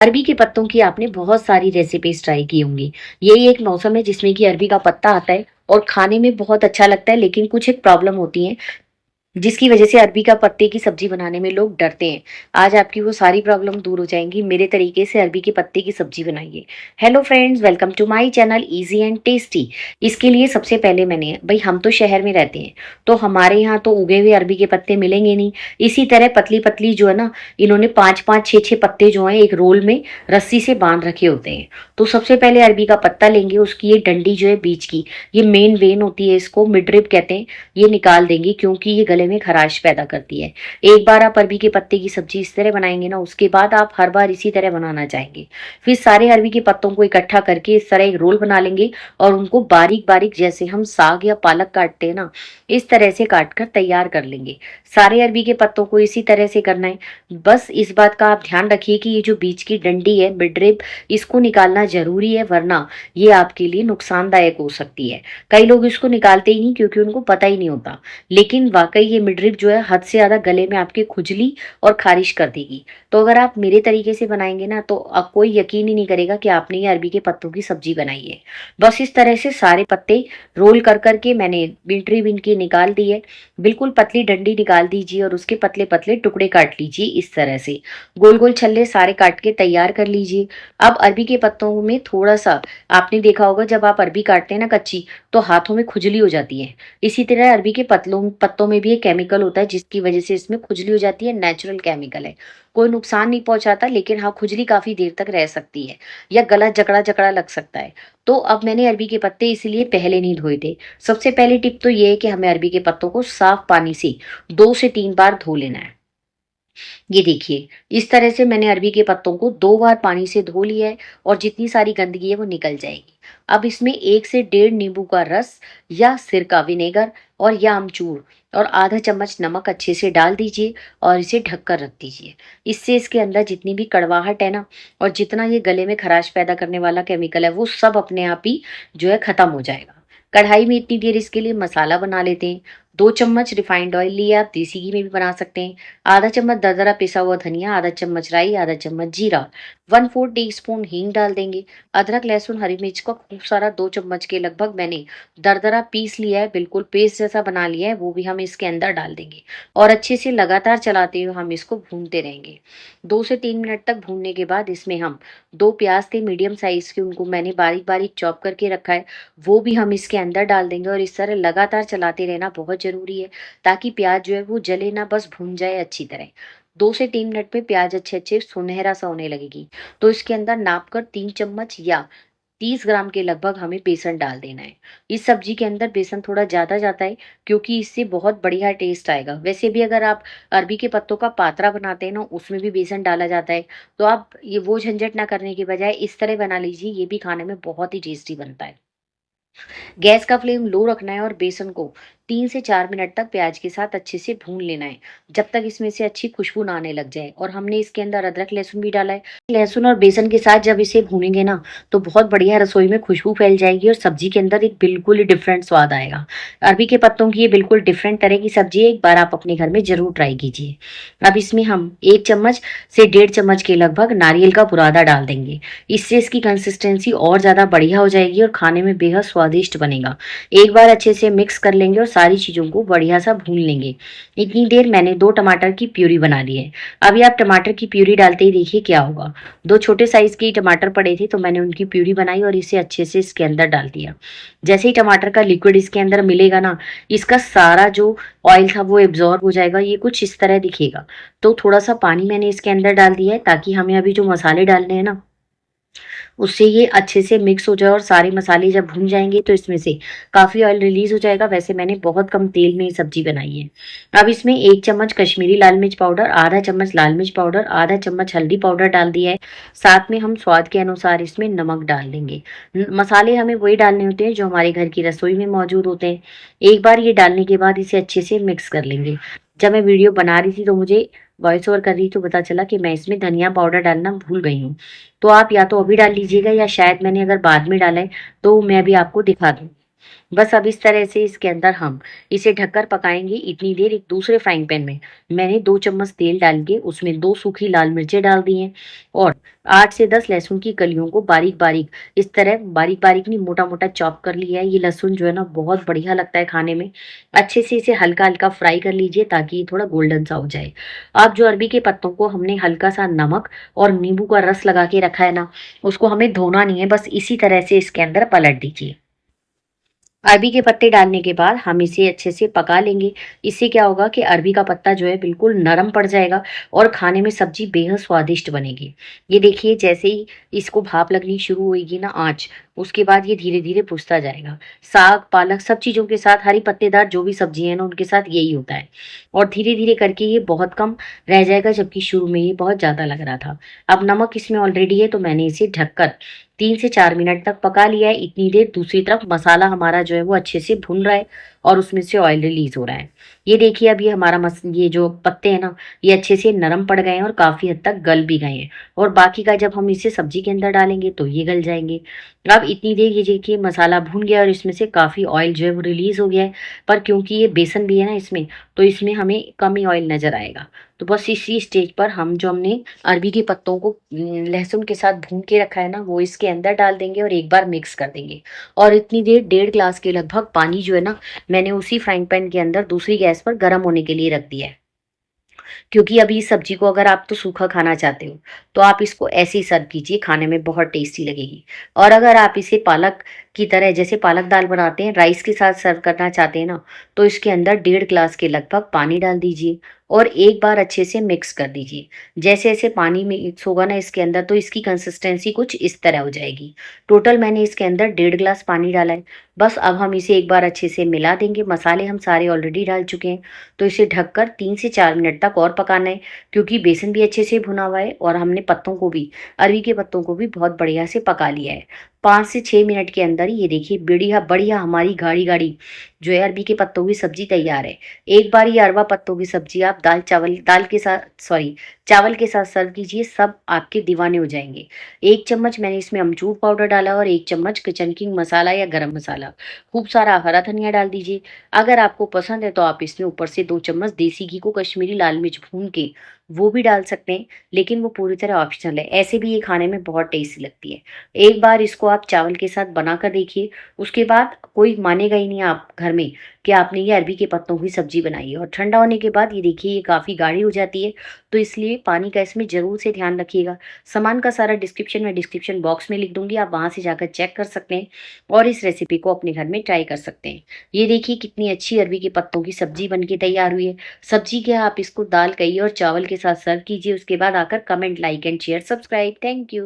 अरबी के पत्तों की आपने बहुत सारी रेसिपीज ट्राई की होंगी। यही एक मौसम है जिसमें कि अरबी का पत्ता आता है और खाने में बहुत अच्छा लगता है, लेकिन कुछ एक प्रॉब्लम होती है जिसकी वजह से अरबी का पत्ते की सब्जी बनाने में लोग डरते हैं। आज आपकी वो सारी प्रॉब्लम दूर हो जाएंगी। मेरे तरीके से अरबी के पत्ते की सब्जी बनाइए। Hello friends, welcome to my channel easy and tasty. इसके लिए सबसे पहले मैंने भाई, हम तो शहर में रहते हैं तो हमारे यहाँ तो उगे हुए अरबी के पत्ते मिलेंगे नहीं। इसी तरह पतली पतली जो है ना, इन्होंने पांच पांच छह छह पत्ते जो है एक रोल में रस्सी से बांध रखे होते हैं। तो सबसे पहले अरबी का पत्ता लेंगे, उसकी ये डंडी जो है बीच की, ये मेन वेन होती है, इसको मिड रिब कहते हैं, ये निकाल देंगे क्योंकि ये गले में खराश पैदा करती है। एक बार आप अरबी के पत्ते की सब्जी इस तरह बनाएंगे ना, उसके बाद आप हर बार इसी तरह बनाना चाहेंगे। फिर सारे अरबी के पत्तों को इकट्ठा करके इस तरह एक रोल बना लेंगे और उनको बारीक बारीक, जैसे हम साग या पालक काटते हैं ना, इस तरह से काट कर तैयार कर लेंगे। सारे अरबी के पत्तों को इसी तरह से करना है। बस इस बात का आप ध्यान रखिए कि ये जो बीच की डंडी है, मिडरिब, इसको निकालना जरूरी है, वरना ये आपके लिए नुकसानदायक हो सकती है। कई लोग इसको निकालते ही नहीं क्योंकि उनको पता ही नहीं होता, लेकिन वाकई ये मिडरिप जो है हद से ज्यादा गले में आपके खुजली और खारिश कर देगी। तो अगर आप मेरे तरीके से बनाएंगे ना, तो आप कोई यकीन ही नहीं करेगा कि आपने ये अरबी के पत्तों की सब्जी बनाई है। बस इस तरह से सारे पत्ते रोल कर करके मैंने मिडरिप इनकी निकाल दी है। बिल्कुल पतली डंडी निकाल दीजिए और उसके पतले पतले टुकड़े काट लीजिए। इस तरह से गोल गोल छल्ले सारे काट के तैयार कर लीजिए। अब अरबी के पत्तों में थोड़ा सा, आपने देखा होगा जब आप अरबी काटते हैं ना कच्ची, तो हाथों में खुजली हो जाती है। इसी तरह अरबी के पत्तों में भी एक केमिकल होता है जिसकी वजह से इसमें खुजली हो जाती है। नेचुरल केमिकल है, कोई नुकसान नहीं पहुंचाता, लेकिन हाँ, खुजली काफी देर तक रह सकती है या गला जकड़ा जकड़ा लग सकता है। तो अब मैंने अरबी के पत्ते इसलिए पहले नहीं धोए थे। सबसे पहली टिप तो ये है कि हमें अरबी के पत्तों को साफ पानी से 2 से 3 बार धो लेना है। ये देखिए, इस तरह से मैंने अरबी के पत्तों को 2 बार पानी से धो लिया है और जितनी सारी गंदगी है वो निकल जाएगी। अब इसमें 1 से 1.5 नींबू का रस या सिरका, विनेगर और या अमचूर और आधा चम्मच नमक अच्छे से डाल दीजिए और इसे ढककर रख दीजिए। इससे इसके अंदर जितनी भी कड़वाहट है ना, और जितना ये गले में खराश पैदा करने वाला केमिकल है, वो सब अपने आप ही जो है खत्म हो जाएगा। कढ़ाई में इतनी देर इसके लिए मसाला बना लेते हैं। 2 चम्मच रिफाइंड ऑयल लिए, आप देसी घी में भी बना सकते हैं। आधा चम्मच दरदरा पिसा हुआ धनिया, आधा चम्मच राई, आधा चम्मच जीरा, 1/4 टीस्पून हींग डाल देंगे। अदरक लहसुन हरी मिर्च का खूब सारा 2 चम्मच के लगभग मैंने दरदरा पीस लिया है, बिल्कुल पेस्ट जैसा बना लिया है, वो भी हम इसके अंदर डाल देंगे और अच्छे से लगातार चलाते हुए हम इसको भूनते रहेंगे। 2 से 3 मिनट तक भूनने के बाद इसमें हम 2 प्याज थे मीडियम साइज के, उनको मैंने बारीक बारीक चॉप करके रखा है, वो भी हम इसके अंदर डाल देंगे और इस तरह लगातार चलाते रहना बहुत जरूरी है, ताकि प्याज जो है वो जले ना, बस भून जाए अच्छी तरह। 2 से 3 मिनट में प्याज अच्छे अच्छे सुनहरा सा होने लगेगी, तो इसके अंदर नाप कर 3 चम्मच या 30 ग्राम के लगभग हमें बेसन डाल देना है। इस सब्जी के अंदर बेसन थोड़ा ज्यादा जाता है क्योंकि इससे बहुत बढ़िया टेस्ट आएगा। वैसे भी अगर आप अरबी के पत्तों का पातरा बनाते हैं ना, उसमें भी बेसन डाला जाता है। तो आप ये वो झंझट ना करने के बजाय इस तरह बना लीजिए, ये भी खाने में बहुत ही टेस्टी बनता है। गैस का फ्लेम लो रखना है और बेसन को 3 से 4 मिनट तक प्याज के साथ अच्छे से भून लेना है, जब तक इसमें से अच्छी खुशबू ना आने लग जाए। और हमने इसके अंदर अदरक लहसुन भी डाला है। लहसुन और बेसन के साथ जब इसे भूनेंगे ना, तो बहुत बढ़िया रसोई में खुशबू फैल जाएगी और सब्जी के अंदर एक बिल्कुल ही डिफरेंट स्वाद आएगा। अरबी के पत्तों की ये बिल्कुल डिफरेंट तरह की सब्जी है, एक बार आप अपने घर में जरूर ट्राई कीजिए। अब इसमें हम 1 चम्मच से 1.5 चम्मच के लगभग नारियल का बुरादा डाल देंगे। इससे इसकी कंसिस्टेंसी और ज्यादा बढ़िया हो जाएगी और खाने में बेहद स्वादिष्ट बनेगा। एक बार अच्छे से मिक्स कर लेंगे और सारी चीजों को बढ़िया सा भून लेंगे। इतनी देर मैंने 2 टमाटर की प्यूरी बना ली है। अभी आप टमाटर की प्यूरी डालते ही देखिए क्या होगा। 2 छोटे साइज के टमाटर पड़े थे तो मैंने उनकी प्यूरी बनाई और इसे अच्छे से इसके अंदर डाल दिया। जैसे ही टमाटर का लिक्विड इसके अंदर मिलेगा ना, इसका सारा जो ऑयल था वो एब्जॉर्ब हो जाएगा। ये कुछ इस तरह दिखेगा। तो थोड़ा सा पानी मैंने इसके अंदर डाल दिया है, ताकि हमें अभी जो मसाले डालने हैं ना, उससे ये अच्छे से मिक्स हो जाए और सारे मसाले जब भून जाएंगे तो इसमें से काफ़ी ऑयल रिलीज हो जाएगा। वैसे मैंने बहुत कम तेल में ये सब्जी बनाई है। अब इसमें 1 चम्मच कश्मीरी लाल मिर्च पाउडर, आधा चम्मच लाल मिर्च पाउडर, आधा चम्मच हल्दी पाउडर डाल दिया है। साथ में हम स्वाद के अनुसार इसमें नमक डाल देंगे। मसाले हमें वही डालने होते हैं जो हमारे घर की रसोई में मौजूद होते हैं। एक बार ये डालने के बाद इसे अच्छे से मिक्स कर लेंगे। जब मैं वीडियो बना रही थी तो मुझे वॉइस ओवर कर रही तो पता चला कि मैं इसमें धनिया पाउडर डालना भूल गई हूँ। तो आप या तो अभी डाल लीजिएगा या शायद मैंने अगर बाद में डाला है तो मैं अभी आपको दिखा दूँ। बस अब इस तरह से इसके अंदर हम इसे ढककर पकाएंगे इतनी देर। एक दूसरे फ्राइंग पैन में मैंने 2 चम्मच तेल डाल के उसमें 2 सूखी लाल मिर्चें डाल दी हैं और 8 से 10 लहसुन की कलियों को बारीक बारीक, इस तरह बारीक बारीक नहीं, मोटा मोटा चॉप कर लिया है। ये लहसुन जो है ना बहुत बढ़िया लगता है खाने में। अच्छे से इसे हल्का हल्का फ्राई कर लीजिए ताकि ये थोड़ा गोल्डन सा हो जाए। अब जो अरबी के पत्तों को हमने हल्का सा नमक और नींबू का रस लगा के रखा है ना, उसको हमें धोना नहीं है, बस इसी तरह से इसके अंदर पलट दीजिए। अरबी के पत्ते डालने के बाद हम इसे अच्छे से पका लेंगे। इससे क्या होगा कि अरबी का पत्ता जो है बिल्कुल नरम पड़ जाएगा और खाने में सब्जी बेहद स्वादिष्ट बनेगी। ये देखिए जैसे ही इसको भाप लगनी शुरू होगी ना आँच, उसके बाद ये धीरे धीरे बुझता जाएगा। साग पालक सब चीज़ों के साथ, हरी पत्तेदार जो भी सब्जी है ना उनके साथ यही होता है। और धीरे धीरे करके ये बहुत कम रह जाएगा, जबकि शुरू में ये बहुत ज़्यादा लग रहा था। अब नमक इसमें ऑलरेडी है तो मैंने इसे ढककर 3 से 4 मिनट तक पका लिया है। इतनी देर दूसरी तरफ मसाला हमारा जो है वो अच्छे से भुन रहा है और उसमें से ऑयल रिलीज हो रहा है। ये देखिए अब ये हमारा ये जो पत्ते हैं ना, ये अच्छे से नरम पड़ गए हैं और काफ़ी हद तक गल भी गए हैं। और बाकी का जब हम इसे सब्जी के अंदर डालेंगे तो ये गल जाएंगे। अब इतनी देर ये देखिए मसाला भुन गया और इसमें से काफ़ी ऑयल जो है वो रिलीज हो गया है। पर क्योंकि ये बेसन भी है ना इसमें, तो इसमें हमें कम ही ऑयल नज़र आएगा। तो बस इसी स्टेज पर हम जो हमने अरबी के पत्तों को लहसुन के साथ भून के रखा है ना, वो इसके अंदर डाल देंगे और एक बार मिक्स कर देंगे। और इतनी देर 1.5 ग्लास के लगभग पानी जो है ना, मैंने उसी फ्राइंग पैन के अंदर दूसरी गैस पर गर्म होने के लिए रख दिया है। क्योंकि अभी इस सब्जी को अगर आप तो सूखा खाना चाहते हो तो आप इसको ऐसे ही सर्व कीजिए, खाने में बहुत टेस्टी लगेगी। और अगर आप इसे पालक की तरह, जैसे पालक दाल बनाते हैं, राइस के साथ सर्व करना चाहते हैं ना, तो इसके अंदर 1.5 ग्लास के लगभग पानी डाल दीजिए और एक बार अच्छे से मिक्स कर दीजिए। जैसे जैसे पानी मिक्स होगा ना इसके अंदर, तो इसकी कंसिस्टेंसी कुछ इस तरह हो जाएगी। टोटल मैंने इसके अंदर 1.5 ग्लास पानी डाला है। बस अब हम इसे एक बार अच्छे से मिला देंगे। मसाले हम सारे ऑलरेडी डाल चुके हैं, तो इसे ढककर 3 से 4 मिनट तक और पकाना है। क्योंकि बेसन भी अच्छे से भुना हुआ है और हमने पत्तों को भी, अरवी के पत्तों को भी बहुत बढ़िया से पका लिया है। 5 से 6 मिनट के अंदर ही ये देखिए बढ़िया बढ़िया हमारी गाढ़ी गाढ़ी जो है अरबी के पत्तों की सब्जी तैयार है। एक बार ये अरवा पत्तों की सब्जी आप दाल के साथ, सॉरी, चावल के साथ सर्व कीजिए, सब आपके दीवाने हो जाएंगे। 1 चम्मच मैंने इसमें अमचूर पाउडर डाला और 1 चम्मच किचन किंग मसाला या गरम मसाला। खूब सारा हरा धनिया डाल दीजिए। अगर आपको पसंद है तो आप इसमें ऊपर से 2 चम्मच देसी घी को कश्मीरी लाल मिर्च भून के वो भी डाल सकते हैं, लेकिन वो पूरी तरह ऑप्शनल है। ऐसे भी ये खाने में बहुत टेस्टी लगती है। एक बार इसको आप चावल के साथ बना कर देखिए, उसके बाद कोई मानेगा ही नहीं आप घर में कि आपने ये अरबी के पत्तों की सब्जी बनाई है। और ठंडा होने के बाद ये देखिए ये काफ़ी गाढ़ी हो जाती है, तो इसलिए पानी का इसमें ज़रूर से ध्यान रखिएगा। सामान का सारा डिस्क्रिप्शन बॉक्स में लिख दूंगी, आप वहाँ से जाकर चेक कर सकते हैं और इस रेसिपी को अपने घर में ट्राई कर सकते हैं। ये देखिए कितनी अच्छी अरबी के पत्तों की सब्जी बन के तैयार हुई है। सब्जी क्या, आप इसको दाल कही और चावल के साथ सर्व कीजिए। उसके बाद आकर comment, like and share, subscribe. Thank you.